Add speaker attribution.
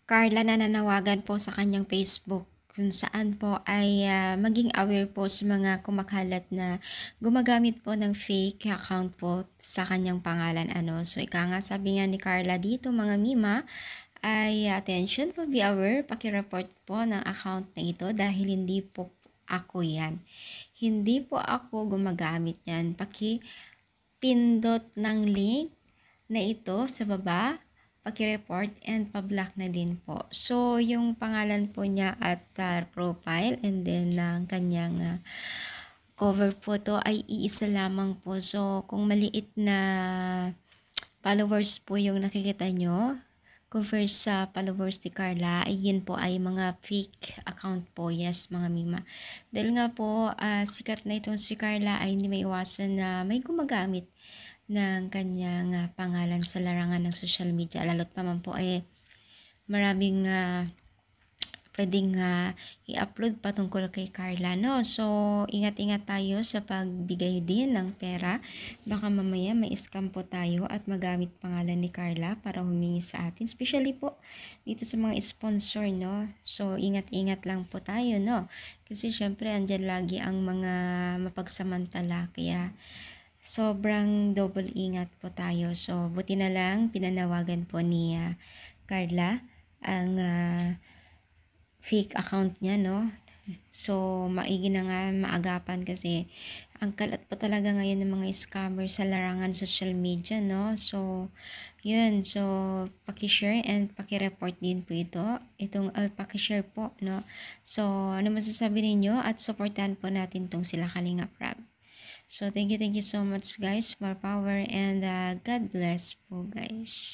Speaker 1: Carla nananawagan po sa kanyang Facebook kung saan po ay maging aware po sa mga kumakalat na gumagamit po ng fake account po sa kanyang pangalan. So ika nga sabi nga ni Carla dito mga mima ay attention po, be aware, pakireport po ng account na ito dahil hindi po ako yan. Hindi po ako gumagamit yan. Pindot ng link na ito sa baba, paki-report and pa-block na din po. So, yung pangalan po niya at profile and then ang kanyang cover photo ay iisa lamang po. So, kung maliit na followers po yung nakikita nyo, compare sa followers ni Carla, ay yun po ay mga fake account po. Yes, mga mima. Dahil nga po, sikat na itong si Carla ay hindi may iwasan na may gumagamit ng kanyang pangalan sa larangan ng social media. Lalo't pa man po ay maraming pwedeng i-upload patungkol kay Carla, no? So, ingat-ingat tayo sa pagbigay din ng pera. Baka mamaya may scam po tayo at magamit pangalan ni Carla para humingi sa atin. Especially po dito sa mga sponsor, no? So, ingat-ingat lang po tayo, no? Kasi syempre, andyan lagi ang mga mapagsamantala. Kaya, sobrang double ingat po tayo. So, buti na lang pinanawagan po ni Carla ang fake account niya, no? So, maigi na nga maagapan kasi ang kalat po talaga ngayon ng mga scammer sa larangan social media, no? So, yun. So, paki-share and paki-report din po ito. Itong paki-share po, no? So, ano masasabi ninyo? At supportahan po natin tong sila Kalinga Prab. So, thank you so much guys. More power and God bless po guys.